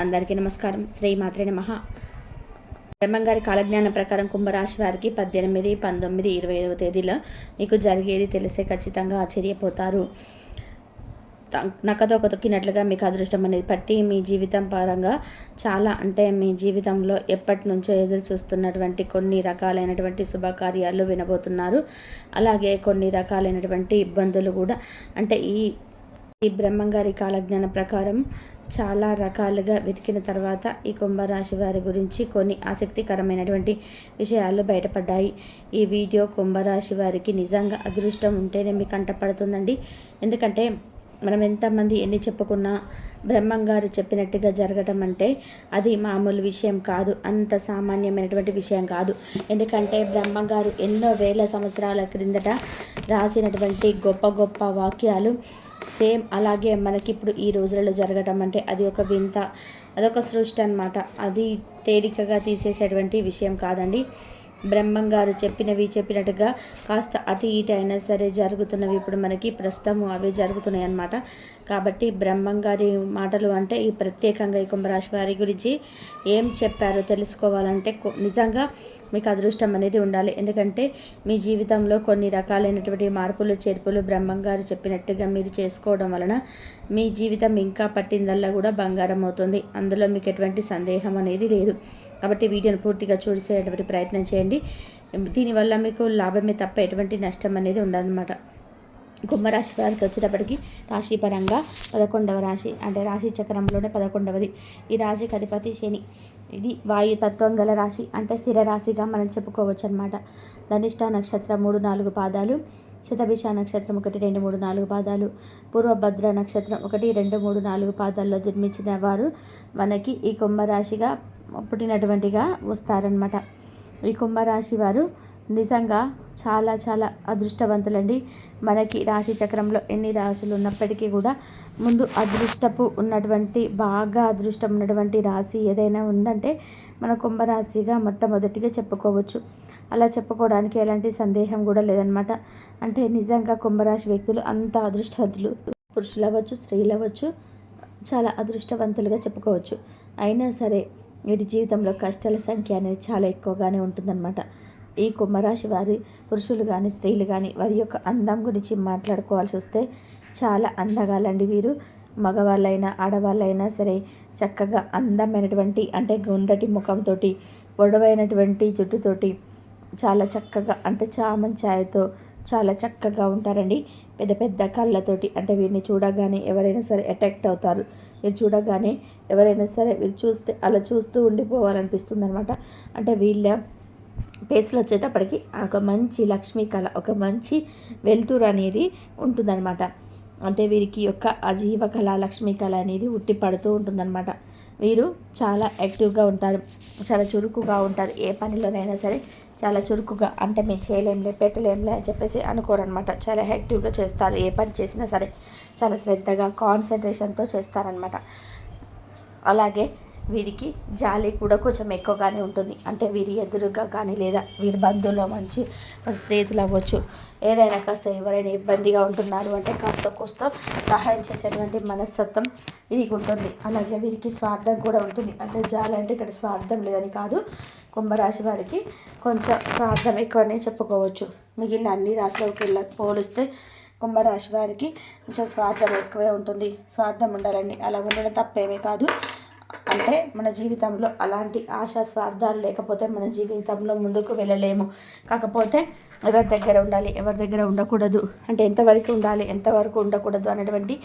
అందరికీ నమస్కారం. శ్రీ మాత్రే నమః. బ్రహ్మంగారి కాలజ్ఞానం ప్రకారం కుంభరాశి వారికి 18, 19, 20వ తేదీలో మీకు జరిగేది తెలిస్తే ఖచ్చితంగా ఆశ్చర్యపోతారు. నక్కతో తొక్కినట్లుగా మీకు అదృష్టం అనేది పట్టి మీ జీవితం పరంగా చాలా మీ జీవితంలో ఎప్పటి నుంచో ఎదురు చూస్తున్నటువంటి కొన్ని రకాలైనటువంటి శుభకార్యాలు వినబోతున్నారు. అలాగే కొన్ని రకాలైనటువంటి ఇబ్బందులు కూడా ఈ బ్రహ్మంగారి కాలజ్ఞానం ప్రకారం చాలా రకాలుగా వెతికిన తర్వాత ఈ కుంభరాశి వారి గురించి కొన్ని ఆసక్తికరమైనటువంటి విషయాలు బయటపడ్డాయి. ఈ వీడియో కుంభరాశి వారికి నిజంగా అదృష్టం ఉంటేనే మీకు కంటపడుతుందండి. ఎందుకంటే మనం ఎంతమంది ఎన్ని చెప్పుకున్నా బ్రహ్మంగారు చెప్పినట్టుగా జరగటం అంటే అది మామూలు విషయం కాదు, అంత సామాన్యమైనటువంటి విషయం కాదు. ఎందుకంటే బ్రహ్మంగారు ఎన్నో వేల సంవత్సరాల క్రిందట రాసినటువంటి గొప్ప గొప్ప వాక్యాలు సేమ్ అలాగే మనకి ఇప్పుడు ఈ రోజులలో జరగటం అంటే అది ఒక వింత, అదొక సృష్టి అన్నమాట. అది తేలికగా తీసేసేటువంటి విషయం కాదండి. బ్రహ్మంగారు చెప్పినట్టుగా కాస్త అటు ఇటు అయినా సరే జరుగుతున్నవి ఇప్పుడు మనకి ప్రస్తుతము అవే జరుగుతున్నాయి అన్నమాట. కాబట్టి బ్రహ్మంగారి మాటలు అంటే ఈ ప్రత్యేకంగా ఈ కుంభరాశి వారి గురించి ఏం చెప్పారో తెలుసుకోవాలంటే నిజంగా మీకు అదృష్టం అనేది ఉండాలి. ఎందుకంటే మీ జీవితంలో కొన్ని రకాలైనటువంటి మార్పులు చేర్పులు బ్రహ్మంగారు చెప్పినట్టుగా మీరు చేసుకోవడం వలన మీ జీవితం ఇంకా పట్టిందల్లా కూడా బంగారం అవుతుంది. అందులో మీకు ఎటువంటి సందేహం అనేది లేదు. కాబట్టి వీడియోను పూర్తిగా చూసేటువంటి ప్రయత్నం చేయండి. దీనివల్ల మీకు లాభమే తప్ప ఎటువంటి నష్టం అనేది ఉండదన్నమాట. కుంభరాశి వారికి వచ్చేటప్పటికి రాశి పరంగా 11వ రాశి, అంటే రాశి చక్రంలోనే 11వది. ఈ రాశికి అధిపతి శని. ఇది వాయుతత్వం గల రాశి, అంటే స్థిర రాశిగా మనం చెప్పుకోవచ్చు అనమాట. ధనిష్ట నక్షత్రం 3, 4 పాదాలు, శతభిష నక్షత్రం 1, 2, 3, 4 పాదాలు, పూర్వభద్ర నక్షత్రం 1, 2, 3, 4 పాదాల్లో జన్మించిన వారు మనకి ఈ కుంభరాశిగా పుట్టినటువంటిగా వస్తారనమాట. ఈ కుంభరాశి వారు నిజంగా చాలా చాలా అదృష్టవంతులండి. మనకి రాశి చక్రంలో ఎన్ని రాశులు ఉన్నప్పటికీ కూడా ముందు బాగా అదృష్టం ఉన్నటువంటి రాశి ఏదైనా ఉందంటే మన కుంభరాశిగా మొట్టమొదటిగా చెప్పుకోవచ్చు. అలా చెప్పుకోవడానికి ఎలాంటి సందేహం కూడా లేదనమాట. అంటే నిజంగా కుంభరాశి వ్యక్తులు అంత అదృష్టవంతులు, పురుషులు అవ్వచ్చు, స్త్రీలు అవ్వచ్చు, చాలా అదృష్టవంతులుగా చెప్పుకోవచ్చు. అయినా సరే వీరి జీవితంలో కష్టాల సంఖ్య అనేది చాలా ఎక్కువగానే ఉంటుందన్నమాట. ఈ కుంభరాశి వారి పురుషులు కానీ స్త్రీలు కానీ వారి యొక్క అందం గురించి మాట్లాడుకోవాల్సి వస్తే చాలా అందగాలండి వీరు. మగవాళ్ళైనా ఆడవాళ్ళైనా సరే చక్కగా అందమైనటువంటి, అంటే గుండ్రటి ముఖంతో, పొడవైనటువంటి జుట్టుతోటి చాలా చక్కగా, అంటే చామంచాయతో చాలా చక్కగా ఉంటారండి. పెద్ద పెద్ద కళ్ళతోటి, అంటే వీరిని చూడగానే ఎవరైనా సరే అట్రాక్ట్ అవుతారు. వీరు చూడగానే ఎవరైనా సరే వీరు చూస్తే అలా చూస్తూ ఉండిపోవాలనిపిస్తుంది అనమాట. అంటే వీళ్ళ ఫేస్లో వచ్చేటప్పటికి ఒక మంచి లక్ష్మీ కళ, ఒక మంచి వెలుతురు అనేది ఉంటుందన్నమాట. అంటే వీరికి యొక్క అజీవ కళ, లక్ష్మీ కళ అనేది ఉట్టి పడుతూ ఉంటుందన్నమాట. వీరు చాలా యాక్టివ్గా ఉంటారు, చాలా చురుకుగా ఉంటారు. ఏ పనిలోనైనా సరే చాలా చురుకుగా, అంటే మేము చేయలేంలే పెట్టలేంలే అని చెప్పేసి అనుకోరనమాట. చాలా యాక్టివ్గా చేస్తారు. ఏ పని చేసినా సరే చాలా శ్రద్ధగా కాన్సన్ట్రేషన్తో చేస్తారనమాట. అలాగే వీరికి జాలి కూడా కొంచెం ఎక్కువగానే ఉంటుంది. అంటే వీరి ఎదురుగా కానీ లేదా వీరి బంధువుల్లో మంచి స్నేహితులు అవ్వచ్చు, ఏదైనా కాస్త ఎవరైనా ఇబ్బందిగా ఉంటున్నారు అంటే కాస్త కోస్త సహాయం చేసేటువంటి మనస్తత్వం వీరికి ఉంటుంది. అలాగే వీరికి స్వార్థం కూడా ఉంటుంది. అంటే జాలి అంటే ఇక్కడ స్వార్థం లేదని కాదు, కుంభరాశి వారికి కొంచెం స్వార్థం ఎక్కువనే చెప్పుకోవచ్చు. మిగిలిన అన్ని రాశులకి పోలిస్తే కుంభరాశి వారికి కొంచెం స్వార్థం ఎక్కువే ఉంటుంది. స్వార్థం ఉండాలండి, అలా ఉండడం తప్పేమీ కాదు. అంటే మన జీవితంలో అలాంటి ఆశా స్వార్థాలు లేకపోతే మన జీవితంలో ముందుకు వెళ్ళలేము. కాకపోతే ఎవరి దగ్గర ఉండాలి, ఎవరి దగ్గర ఉండకూడదు, అంటే ఎంతవరకు ఉండాలి, ఎంతవరకు ఉండకూడదు అనేటువంటి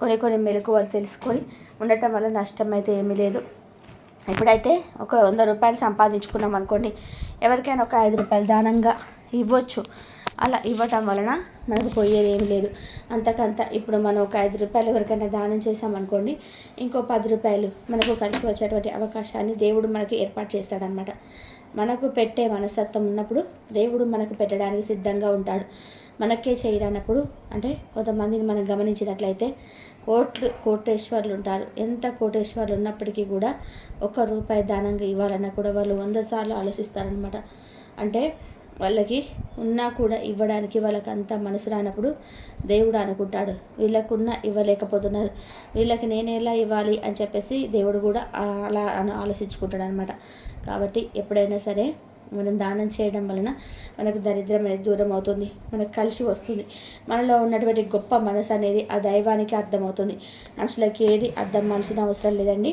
కొన్ని మెలకువలు తెలుసుకొని ఉండటం వల్ల నష్టం అయితే ఏమీ లేదు. ఇప్పుడైతే ఒక 100 రూపాయలు సంపాదించుకున్నాం అనుకోండి, ఎవరికైనా ఒక 5 రూపాయలు దానంగా ఇవ్వచ్చు. అలా ఇవ్వటం వలన మనకు పోయేది ఏమి లేదు. అంతకంత ఇప్పుడు మనం ఒక 5 రూపాయలు ఎవరికైనా దానం చేసామనుకోండి, ఇంకో 10 రూపాయలు మనకు కలిసి వచ్చేటువంటి అవకాశాన్ని దేవుడు మనకు ఏర్పాటు చేస్తాడనమాట. మనకు పెట్టే మనస్తత్వం ఉన్నప్పుడు దేవుడు మనకు పెట్టడానికి సిద్ధంగా ఉంటాడు. మనకే చేయరానప్పుడు, అంటే కొంతమందిని మనం గమనించినట్లయితే కోటేశ్వర్లు ఉంటారు. ఎంత కోటేశ్వర్లు ఉన్నప్పటికీ కూడా 1 రూపాయి దానంగా ఇవ్వాలన్నా కూడా వాళ్ళు 100 సార్లు ఆలోచిస్తారనమాట. అంటే వాళ్ళకి ఉన్నా కూడా ఇవ్వడానికి వాళ్ళకి అంత మనసు రానప్పుడు దేవుడు అనుకుంటాడు, వీళ్ళకున్నా ఇవ్వలేకపోతున్నారు, వీళ్ళకి నేను ఎలా ఇవ్వాలి అని చెప్పేసి దేవుడు కూడా అలా ఆలోచించుకుంటాడు అనమాట. కాబట్టి ఎప్పుడైనా సరే మనం దానం చేయడం వలన మనకు దరిద్రం అనేది దూరం అవుతుంది, మనకు కలిసి వస్తుంది. మనలో ఉన్నటువంటి గొప్ప మనసు అనేది ఆ దైవానికి అర్థమవుతుంది. మనుషులకి ఏది అర్థం మనిషిన అవసరం లేదండి.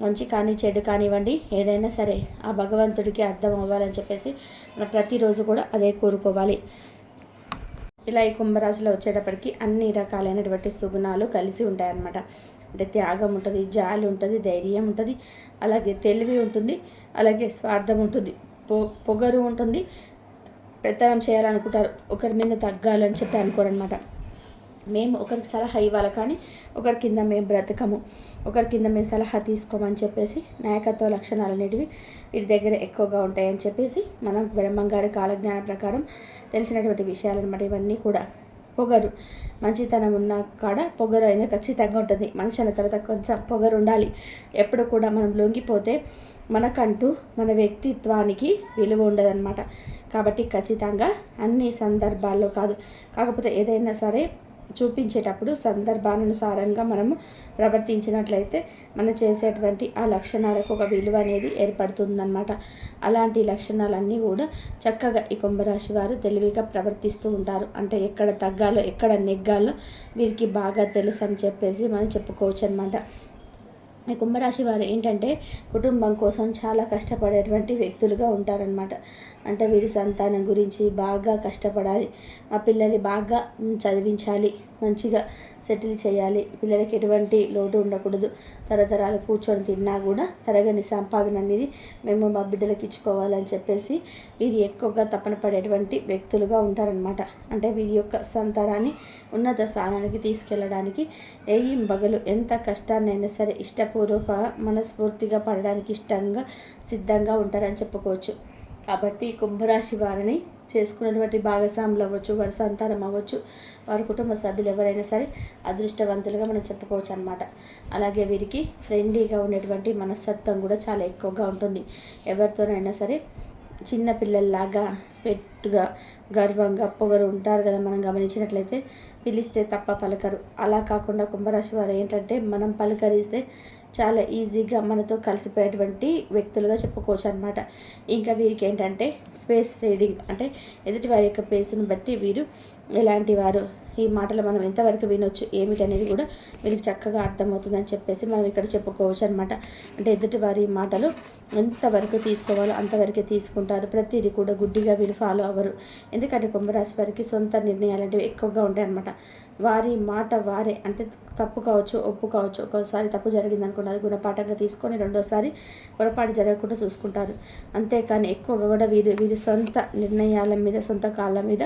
మంచి కానీ చెడు కానివ్వండి, ఏదైనా సరే ఆ భగవంతుడికి అర్థం అవ్వాలని చెప్పేసి మనం ప్రతిరోజు కూడా అదే కోరుకోవాలి. ఇలా ఈ కుంభరాశిలో వచ్చేటప్పటికి అన్ని రకాలైనటువంటి సుగుణాలు కలిసి ఉంటాయన్నమాట. అంటే త్యాగం ఉంటుంది, జాలి ఉంటుంది, ధైర్యం ఉంటుంది, అలాగే తెలివి ఉంటుంది, అలాగే స్వార్థం ఉంటుంది, పొగరు ఉంటుంది. పెత్తనం చేయాలనుకుంటారు, ఒకరి మీద తగ్గాలని చెప్పి అనుకోరనమాట. మేము ఒకరికి సలహా ఇవ్వాలి కానీ ఒకరి కింద మేము బ్రతకము, ఒకరి కింద మేము సలహా తీసుకోమని చెప్పేసి నాయకత్వ లక్షణాలు అనేటివి వీరి దగ్గర ఎక్కువగా ఉంటాయని చెప్పేసి మనం బ్రహ్మంగారి కాలజ్ఞానం ప్రకారం తెలిసినటువంటి విషయాలు అనమాట. ఇవన్నీ కూడా పొగరు, మంచితనం ఉన్న కాడ పొగరు అయినా ఖచ్చితంగా ఉంటుంది. మనిషి అన్న తర్వాత కొంచెం పొగరు ఉండాలి. ఎప్పుడు కూడా మనం లొంగిపోతే మనకంటూ మన వ్యక్తిత్వానికి విలువ ఉండదన్నమాట. కాబట్టి ఖచ్చితంగా అన్ని సందర్భాల్లో కాదు, కాకపోతే ఏదైనా సరే చూపించేటప్పుడు సందర్భానుసారంగా మనము ప్రవర్తించినట్లయితే మనం చేసేటువంటి ఆ లక్షణాలకు ఒక విలువ అనేది ఏర్పడుతుందన్నమాట. అలాంటి లక్షణాలన్నీ కూడా చక్కగా ఈ కుంభరాశి వారు తెలివిగా ప్రవర్తిస్తూ ఉంటారు. అంటే ఎక్కడ తగ్గాలో ఎక్కడ నెగ్గాలో వీరికి బాగా తెలుసు అని చెప్పేసి మనం చెప్పుకోవచ్చు అనమాట. ఈ కుంభరాశి వారు ఏంటంటే కుటుంబం కోసం చాలా కష్టపడేటువంటి వ్యక్తులుగా ఉంటారనమాట. అంటే వీరి సంతానం గురించి బాగా కష్టపడాలి, మా పిల్లల్ని బాగా చదివించాలి, మంచిగా సెటిల్ చేయాలి, పిల్లలకి ఎటువంటి లోటు ఉండకూడదు, తరతరాలు కూర్చొని తిన్నా కూడా తరగని సంపాదన అనేది మేము మా బిడ్డలకి ఇచ్చుకోవాలని చెప్పేసి వీరు ఎక్కువగా తపన పడేటువంటి వ్యక్తులుగా ఉంటారనమాట. అంటే వీరి యొక్క సంతానాన్ని ఉన్నత స్థానానికి తీసుకెళ్ళడానికి బగలు ఎంత కష్టాన్నైనా సరే ఇష్టపూర్వక మనస్ఫూర్తిగా పడడానికి సిద్ధంగా ఉంటారని చెప్పుకోవచ్చు. కాబట్టి కుంభరాశి వారిని చేసుకున్నటువంటి భాగస్వాములు అవ్వచ్చు, వారి సంతానం అవ్వచ్చు, వారి కుటుంబ సభ్యులు ఎవరైనా సరే అదృష్టవంతులుగా మనం చెప్పుకోవచ్చు అనమాట. అలాగే వీరికి ఫ్రెండ్లీగా ఉండేటువంటి మనస్తత్వం కూడా చాలా ఎక్కువగా ఉంటుంది. ఎవరితోనైనా సరే చిన్న పిల్లల్లాగా పెట్టుగా గర్వంగా పొగరు ఉంటారు కదా, మనం గమనించినట్లయితే పిలిస్తే తప్ప పలకరు. అలా కాకుండా కుంభరాశి వారు ఏంటంటే మనం పలకరిస్తే చాలా ఈజీగా మనతో కలిసిపోయేటువంటి వ్యక్తులుగా చెప్పుకోవచ్చు అనమాట. ఇంకా వీరికి ఏంటంటే స్పేస్ రీడింగ్, అంటే ఎదుటి వారి యొక్క పేసును బట్టి వీరు ఎలాంటి వారు, ఈ మాటలు మనం ఎంతవరకు వినొచ్చు ఏమిటనేది కూడా వీరికి చక్కగా అర్థమవుతుందని చెప్పేసి మనం ఇక్కడ చెప్పుకోవచ్చు అనమాట. అంటే ఎదుటి వారి మాటలు ఎంతవరకు తీసుకోవాలో అంతవరకే తీసుకుంటారు. ప్రతిదీ కూడా గుడ్డిగా వీరు ఫాలో అవ్వరు. ఎందుకంటే కుంభరాశి వారికి సొంత నిర్ణయాలు అనేవి ఎక్కువగా ఉంటాయి అనమాట. వారి మాట వారే, అంటే తప్పు కావచ్చు ఒప్పు కావచ్చు, ఒక్కోసారి తప్పు జరిగింది అనుకున్న అది గుణపాఠంగా తీసుకొని రెండోసారి పొరపాటు జరగకుండా చూసుకుంటారు. అంతేకాని ఎక్కువగా కూడా వీరి సొంత నిర్ణయాల మీద సొంత కాళ్ళ మీద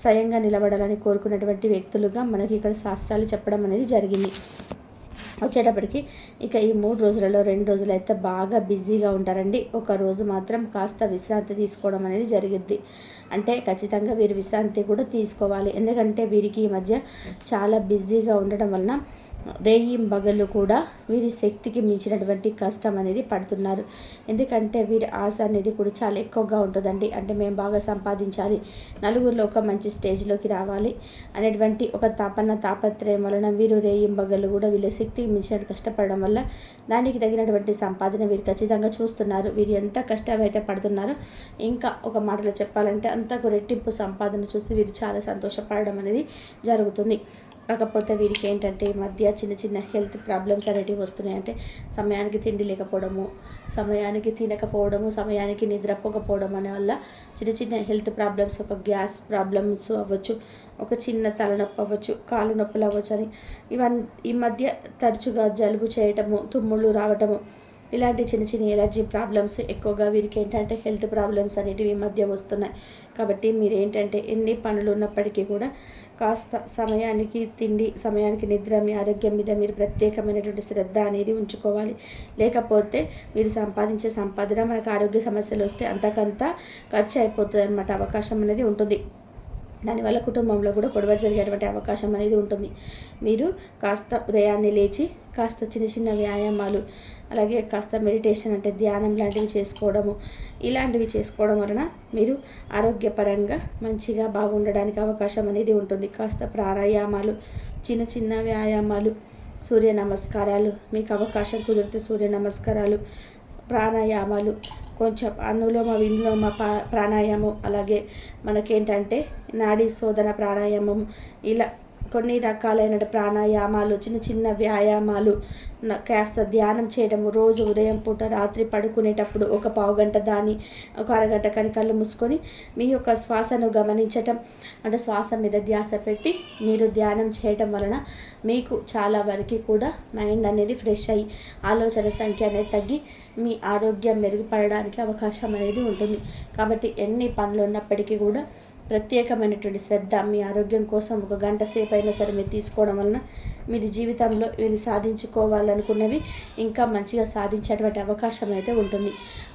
స్వయంగా నిలబడాలని కోరుకున్నటువంటి వ్యక్తులుగా మనకి ఇక్కడ శాస్త్రాలు చెప్పడం అనేది జరిగింది. వచ్చేటప్పటికి ఇక ఈ 3 రోజులలో 2 రోజులు అయితే బాగా బిజీగా ఉంటారండి. ఒక రోజు మాత్రం కాస్త విశ్రాంతి తీసుకోవడం అనేది జరిగిద్ది. అంటే ఖచ్చితంగా వీరు విశ్రాంతి కూడా తీసుకోవాలి. ఎందుకంటే వీరికి ఈ మధ్య చాలా బిజీగా ఉండడం వలన రేయింబగళ్ళు కూడా వీరి శక్తికి మించినటువంటి కష్టం అనేది పడుతున్నారు. ఎందుకంటే వీరి ఆశ అనేది కూడా చాలా ఎక్కువగా ఉంటుందండి. అంటే మేము బాగా సంపాదించాలి, నలుగురిలో ఒక మంచి స్టేజ్లోకి రావాలి అనేటువంటి ఒక తాపత్రయం వలన వీరు రేయింబగళ్ళు కూడా వీళ్ళ శక్తికి మించినట్టు కష్టపడడం వల్ల దానికి తగినటువంటి సంపాదన వీరు ఖచ్చితంగా చూస్తున్నారు. వీరు ఎంత కష్టమైతే పడుతున్నారో ఇంకా ఒక మాటలో చెప్పాలంటే అంతకు రెట్టింపు సంపాదన చూసి వీరు చాలా సంతోషపడడం అనేది జరుగుతుంది. కాకపోతే వీరికి ఏంటంటే ఈ మధ్య చిన్న చిన్న హెల్త్ ప్రాబ్లమ్స్ అనేటివి వస్తున్నాయి. అంటే సమయానికి తిండి లేకపోవడము, సమయానికి తినకపోవడము, సమయానికి నిద్రపోకపోవడం అనే వల్ల చిన్న చిన్న హెల్త్ ప్రాబ్లమ్స్, ఒక గ్యాస్ ప్రాబ్లమ్స్ అవ్వచ్చు, ఒక చిన్న తలనొప్పి అవ్వచ్చు, కాలు నొప్పులు అవ్వచ్చు అని ఈ మధ్య తరచుగా జలుబు చేయటము, తుమ్ముళ్ళు రావటము, ఇలాంటి చిన్న చిన్న ఎలర్జీ ప్రాబ్లమ్స్ ఎక్కువగా వీరికి ఏంటంటే హెల్త్ ప్రాబ్లమ్స్ అనేటివి ఈ మధ్య వస్తున్నాయి. కాబట్టి మీరు ఏంటంటే ఎన్ని పనులు ఉన్నప్పటికీ కూడా కాస్త సమయానికి తిండి, సమయానికి నిద్ర, మీ ఆరోగ్యం మీద మీరు ప్రత్యేకమైనటువంటి శ్రద్ధ అనేది ఉంచుకోవాలి. లేకపోతే మీరు సంపాదించే సంపాదన మనకు ఆరోగ్య సమస్యలు వస్తే అంతకంతా ఖర్చు అయిపోతుంది అన్నమాట, అవకాశం అనేది ఉంటుంది. దానివల్ల కుటుంబంలో కూడా గొడవ జరిగేటువంటి అవకాశం అనేది ఉంటుంది. మీరు కాస్త ఉదయాన్నే లేచి కాస్త చిన్న చిన్న వ్యాయామాలు, అలాగే కాస్త మెడిటేషన్ అంటే ధ్యానం లాంటివి చేసుకోవడము, ఇలాంటివి చేసుకోవడం వలన మీరు ఆరోగ్యపరంగా మంచిగా బాగుండడానికి అవకాశం అనేది ఉంటుంది. కాస్త ప్రాణాయామాలు, చిన్న చిన్న వ్యాయామాలు, సూర్య నమస్కారాలు, మీకు అవకాశం కుదిరితే సూర్య నమస్కారాలు, ప్రాణాయామాలు, కొంచెం అనులోమ విలోమ ప్రాణాయామం, అలాగే మనకేంటంటే నాడీ శోధన ప్రాణాయామం, ఇలా కొన్ని రకాలైన ప్రాణాయామాలు, చిన్న చిన్న వ్యాయామాలు, కాస్త ధ్యానం చేయడము, రోజు ఉదయం పూట రాత్రి పడుకునేటప్పుడు ఒక పావుగంట దాన్ని ఒక అరగంట కానీ కళ్ళు మూసుకొని మీ యొక్క శ్వాసను గమనించటం, అంటే శ్వాస మీద ధ్యాస పెట్టి మీరు ధ్యానం చేయటం వలన మీకు చాలా వరకు కూడా మైండ్ అనేది ఫ్రెష్ అయ్యి ఆలోచన సంఖ్య అనేది తగ్గి మీ ఆరోగ్యం మెరుగుపడడానికి అవకాశం అనేది ఉంటుంది. కాబట్టి ఎన్ని పనులు ఉన్నప్పటికీ కూడా ప్రత్యేకమైనటువంటి శ్రద్ధ మీ ఆరోగ్యం కోసం ఒక గంట సేపు అయినా సరే మీరు తీసుకోవడం వలన మీరు జీవితంలో ఇవి సాధించుకోవాలనుకున్నవి ఇంకా మంచిగా సాధించేటువంటి అవకాశం అయితే ఉంటుంది.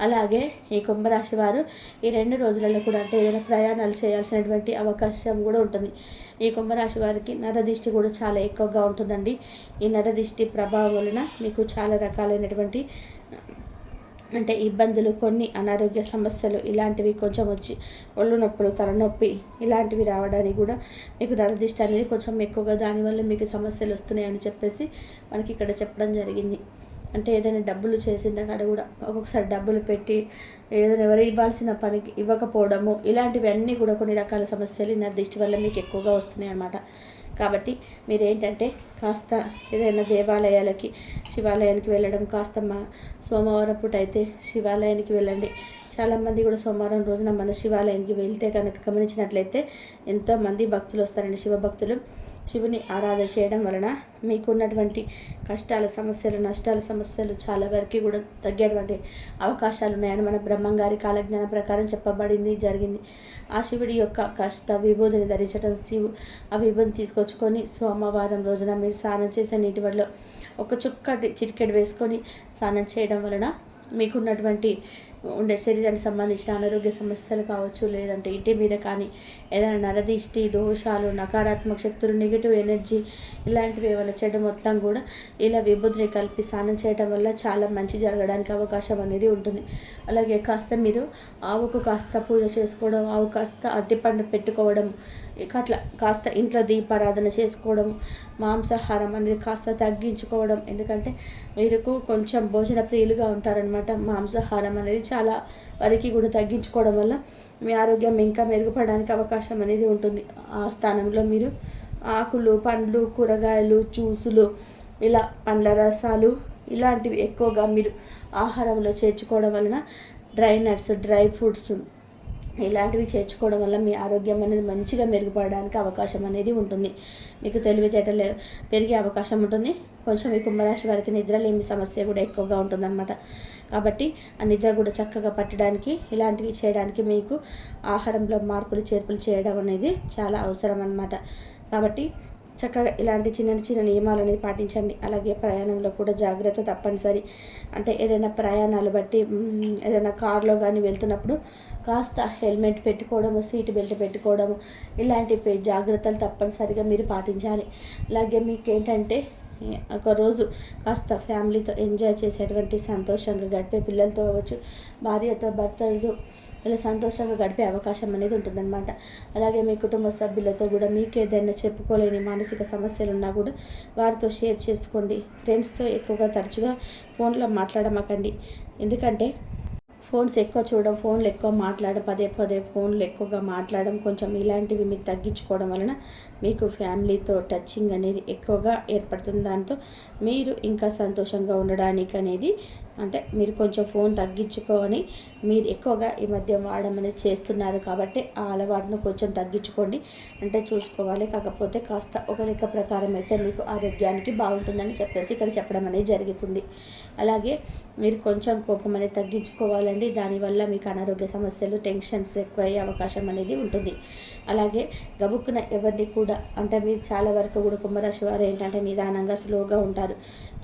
అలాగే ఈ కుంభరాశి వారు ఈ 2 రోజులలో కూడా అంటే ఏదైనా ప్రయాణాలు చేయాల్సినటువంటి అవకాశం కూడా ఉంటుంది. ఈ కుంభరాశి వారికి నరదిష్టి కూడా చాలా ఎక్కువగా ఉంటుందండి. ఈ నరదిష్టి ప్రభావం వలన మీకు చాలా రకాలైనటువంటి అంటే ఇబ్బందులు, కొన్ని అనారోగ్య సమస్యలు ఇలాంటివి కొంచెం వచ్చి ఒళ్ళు నొప్పులు, తలనొప్పి ఇలాంటివి రావడానికి కూడా మీకు నరదిష్టి అనేది కొంచెం ఎక్కువగా, దానివల్ల మీకు సమస్యలు వస్తున్నాయని చెప్పేసి మనకి ఇక్కడ చెప్పడం జరిగింది. అంటే ఏదైనా డబ్బులు చేసిన కాడ కూడా ఒక్కొక్కసారి డబ్బులు పెట్టి ఏదైనా ఎవరు ఇవ్వాల్సిన పనికి ఇవ్వకపోవడము, ఇలాంటివన్నీ కూడా కొన్ని రకాల సమస్యలు నరదిష్టి వల్ల మీకు ఎక్కువగా వస్తున్నాయి అన్నమాట. కాబట్టి మీరేంటంటే కాస్త ఏదైనా దేవాలయాలకి, శివాలయానికి వెళ్ళడం, కాస్త సోమవారం పూట అయితే శివాలయానికి వెళ్ళండి. చాలామంది కూడా సోమవారం రోజున మన శివాలయానికి వెళ్తే కనుక గమనించినట్లయితే ఎంతోమంది భక్తులు వస్తారండి, శివభక్తులు. శివుని ఆరాధన చేయడం వలన మీకున్నటువంటి కష్టాల సమస్యలు, నష్టాల సమస్యలు చాలా వరకు కూడా తగ్గేటువంటి అవకాశాలు ఉన్నాయని మన బ్రహ్మంగారి కాలజ్ఞానం ప్రకారం చెప్పబడింది, జరిగింది. ఆ శివుడి యొక్క కష్ట విభూతిని ధరించడం, ఆ విభూతిని తీసుకొచ్చుకొని సోమవారం రోజున మీరు స్నానం చేసే నీటి వల్ల ఒక చిటికెడు వేసుకొని స్నానం చేయడం వలన మీకున్నటువంటి ఉండే శరీరానికి సంబంధించిన అనారోగ్య సమస్యలు కావచ్చు, లేదంటే ఇంటి మీద కానీ ఏదైనా నరదిష్టి దోషాలు, నకారాత్మక శక్తులు, నెగిటివ్ ఎనర్జీ ఇలాంటివి ఏమైనా చెడు మొత్తం కూడా ఇలా విభూతిని కలిపి స్నానం చేయడం వల్ల చాలా మంచి జరగడానికి అవకాశం అనేది ఉంటుంది. అలాగే కాస్త మీరు ఆవుకు కాస్త పూజ చేసుకోవడం, ఆవు కాస్త అరటిపండు పెట్టుకోవడం, అట్లా కాస్త ఇంట్లో దీపారాధన చేసుకోవడం, మాంసాహారం అనేది కాస్త తగ్గించుకోవడం. ఎందుకంటే మీరు కొంచెం భోజన ప్రియులుగా ఉంటారనమాట. మాంసాహారం అనేది చాలా వరకు కూడా తగ్గించుకోవడం వల్ల మీ ఆరోగ్యం ఇంకా మెరుగుపడడానికి అవకాశం అనేది ఉంటుంది. ఆ స్థానంలో మీరు ఆకులు, పండ్లు, కూరగాయలు, జ్యూసులు, ఇలా పండ్ల రసాలు ఇలాంటివి ఎక్కువగా మీరు ఆహారంలో చేర్చుకోవడం వలన డ్రై నట్స్, డ్రై ఫ్రూట్స్ ఇలాంటివి చేర్చుకోవడం వల్ల మీ ఆరోగ్యం అనేది మంచిగా మెరుగుపడడానికి అవకాశం అనేది ఉంటుంది. మీకు తెలివితేటలు పెరిగే అవకాశం ఉంటుంది. కొంచెం ఈ కుంభరాశి వారికి నిద్రలేమి సమస్య కూడా ఎక్కువగా ఉంటుందన్నమాట. కాబట్టి ఆ నిద్ర కూడా చక్కగా పట్టడానికి, ఇలాంటివి చేయడానికి మీకు ఆహారంలో మార్పులు చేర్పులు చేయడం అనేది చాలా అవసరం అన్నమాట. కాబట్టి చక్కగా ఇలాంటి చిన్న చిన్న నియమాలు అనేది పాటించండి. అలాగే ప్రయాణంలో కూడా జాగ్రత్త తప్పనిసరి. అంటే ఏదైనా ప్రయాణాలు బట్టి ఏదైనా కారులో కానీ వెళ్తున్నప్పుడు కాస్త హెల్మెట్ పెట్టుకోవడము, సీట్ బెల్ట్ పెట్టుకోవడము ఇలాంటి జాగ్రత్తలు తప్పనిసరిగా మీరు పాటించాలి. అలాగే మీకు ఏంటంటే ఒకరోజు కాస్త ఫ్యామిలీతో ఎంజాయ్ చేసేటువంటి, సంతోషంగా గడిపే, పిల్లలతో అవ్వచ్చు, భార్యతో, భర్తలతో ఇలా సంతోషంగా గడిపే అవకాశం అనేది ఉంటుందన్నమాట. అలాగే మీ కుటుంబ సభ్యులతో కూడా మీకు ఏదైనా చెప్పుకోలేని మానసిక సమస్యలు ఉన్నా కూడా వారితో షేర్ చేసుకోండి. ఫ్రెండ్స్తో ఎక్కువగా తరచుగా ఫోన్లో మాట్లాడమాకండి. ఎందుకంటే ఫోన్స్ ఎక్కువ చూడడం, ఫోన్లు ఎక్కువ మాట్లాడడం, పదే పదే ఫోన్లు ఎక్కువగా మాట్లాడడం, కొంచెం ఇలాంటివి మీరు తగ్గించుకోవడం వలన మీకు ఫ్యామిలీతో టచింగ్ అనేది ఎక్కువగా ఏర్పడుతుంది. దాంతో మీరు ఇంకా సంతోషంగా ఉండడానికి అనేది అంటే మీరు కొంచెం ఫోన్ తగ్గించుకొని మీరు ఎక్కువగా ఈ మధ్య వాడడం అనేది చేస్తున్నారు కాబట్టి ఆ అలవాటును కొంచెం తగ్గించుకోండి. అంటే చూసుకోవాలి. కాకపోతే కాస్త ఒక లెక్క ప్రకారం అయితే మీకు ఆరోగ్యానికి బాగుంటుందని చెప్పేసి ఇక్కడ చెప్పడం అనేది జరుగుతుంది. అలాగే మీరు కొంచెం కోపం అనేది తగ్గించుకోవాలండి. దానివల్ల మీకు అనారోగ్య సమస్యలు, టెన్షన్స్ ఎక్కువయ్యే అవకాశం అనేది ఉంటుంది. అలాగే గబుక్కున ఎవరిని కూడా అంటే మీరు చాలా వరకు కూడా కుంభరాశి వారు ఏంటంటే నిదానంగా, స్లోగా ఉంటారు,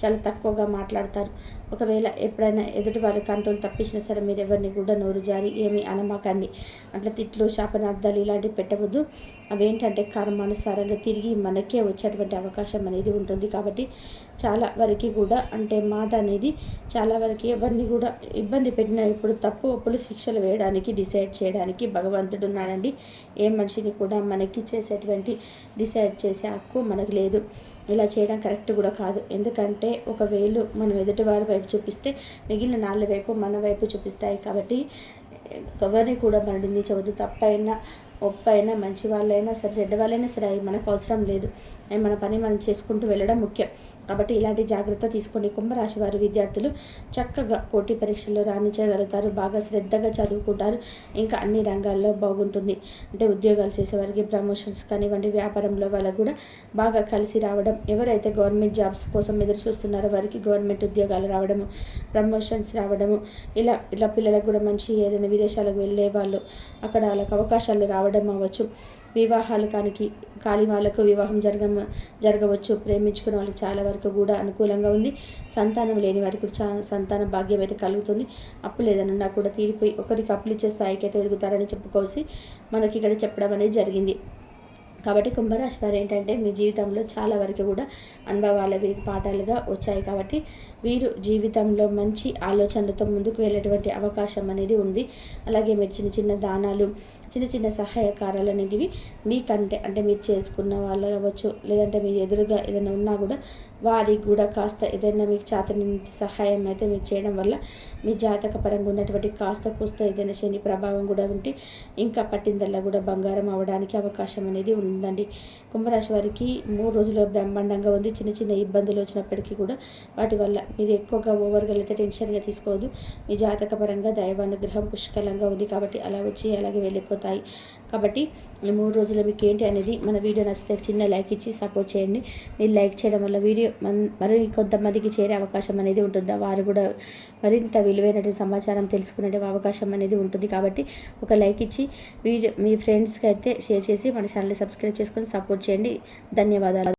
చాలా తక్కువగా మాట్లాడతారు. ఒకవేళ ఎప్పుడైనా ఎదుటి వారి కంట్రోల్ తప్పించినా సరే మీరు ఎవరిని కూడా నోరు జారి ఏమీ అనమాకండి. అట్లా తిట్లు, శాపనార్థాలు ఇలాంటివి పెట్టవద్దు. అవేంటంటే కర్మానుసారంగా తిరిగి మనకే వచ్చేటువంటి అవకాశం అనేది ఉంటుంది. కాబట్టి చాలా వరకు కూడా అంటే మాట అనేది చాలా వరకు ఎవరిని కూడా ఇబ్బంది పెట్టిన ఇప్పుడు తప్పు ఒప్పులు శిక్షలు వేయడానికి డిసైడ్ చేయడానికి భగవంతుడు ఉన్నాడండి. ఏ మనిషిని కూడా మనకి చేసేటువంటి డిసైడ్ చేసే హక్కు మనకు లేదు. ఇలా చేయడం కరెక్ట్ కూడా కాదు. ఎందుకంటే ఒక వేలు మనం ఎదుటి వారి వైపు చూపిస్తే మిగిలిన 4 వైపు మన వైపు చూపిస్తాయి. కాబట్టి ఎవరిని కూడా మనం నిందించవద్దు. తప్పైనా ఒప్పైనా మంచి వాళ్ళైనా సరే చెడ్డ వాళ్ళైనా సరే అవి మనకు అవసరం లేదు. మన పని మనం చేసుకుంటూ వెళ్ళడం ముఖ్యం. కాబట్టి ఇలాంటి జాగ్రత్త తీసుకోండి. కుంభరాశి వారి విద్యార్థులు చక్కగా పోటీ పరీక్షల్లో రాణించగలుగుతారు. బాగా శ్రద్ధగా చదువుకుంటారు. ఇంకా అన్ని రంగాల్లో బాగుంటుంది. అంటే ఉద్యోగాలు చేసేవారికి ప్రమోషన్స్ కానివ్వండి, వ్యాపారంలో వాళ్ళకు కూడా బాగా కలిసి రావడం, ఎవరైతే గవర్నమెంట్ జాబ్స్ కోసం ఎదురు చూస్తున్నారో వారికి గవర్నమెంట్ ఉద్యోగాలు రావడము, ప్రమోషన్స్ రావడము, ఇలా పిల్లలకు కూడా మంచి ఏదైనా విదేశాలకు వెళ్ళే వాళ్ళు అక్కడ వాళ్ళకి అవకాశాలు రావడం అవ్వచ్చు. వివాహాలు కాని వాళ్ళకు వివాహం జరగవచ్చు. ప్రేమించుకున్న వాళ్ళకి చాలా వరకు కూడా అనుకూలంగా ఉంది. సంతానం లేని వారికి కూడా సంతాన భాగ్యం అయితే కలుగుతుంది. అప్పులు ఏదైనా కూడా తీరిపోయి ఒకరికి అప్పులు ఇచ్చే స్థాయికి అయితే ఎదుగుతారని చెప్పుకోసి మనకి ఇక్కడ చెప్పడం అనేది జరిగింది. కాబట్టి కుంభరాశి వారు ఏంటంటే మీ జీవితంలో చాలా వరకు కూడా అనుభవాలు వీరికి పాఠాలుగా వచ్చాయి. కాబట్టి వీరు జీవితంలో మంచి ఆలోచనలతో ముందుకు వెళ్ళేటువంటి అవకాశం అనేది ఉంది. అలాగే మీరు చిన్న చిన్న దానాలు, చిన్న చిన్న సహాయకారాలు అనేటివి మీకంటే అంటే మీరు చేసుకున్న వాళ్ళు అవ్వచ్చు, లేదంటే మీ ఎదురుగా ఏదైనా ఉన్నా కూడా వారికి కూడా కాస్త ఏదైనా మీకు చేతని సహాయం అయితే మీరు చేయడం వల్ల మీ జాతక పరంగా ఉన్నటువంటి కాస్త కూస్త ఏదైనా శని ప్రభావం కూడా ఉంటే ఇంకా పట్టిందల్లా కూడా బంగారం అవ్వడానికి అవకాశం అనేది ఉందండి. కుంభరాశి వారికి 3 రోజులు బ్రహ్మాండంగా ఉంది. చిన్న చిన్న ఇబ్బందులు వచ్చినప్పటికీ కూడా వాటి వల్ల మీరు ఎక్కువగా ఓవర్గా అయితే టెన్షన్గా తీసుకోవద్దు. మీ జాతక పరంగా దైవానుగ్రహం పుష్కలంగా ఉంది. కాబట్టి అలా వచ్చి అలాగే వెళ్ళిపోతాయి. కాబట్టి ఈ 3 రోజులు మీకు ఏంటి అనేది మన వీడియో నచ్చితే చిన్న లైక్ ఇచ్చి సపోర్ట్ చేయండి. మీరు లైక్ చేయడం వల్ల వీడియో మరి కొంతమందికి చేరే అవకాశం అనేది ఉంటుంది. వారు కూడా మరింత విలువైన సమాచారం తెలుసుకునే అవకాశం అనేది ఉంటుంది. కాబట్టి ఒక లైక్ ఇచ్చి వీడియో మీ ఫ్రెండ్స్కి అయితే షేర్ చేసి మన ఛానల్ని సబ్స్క్రైబ్ చేసుకొని సపోర్ట్ చేయండి. ధన్యవాదాలు.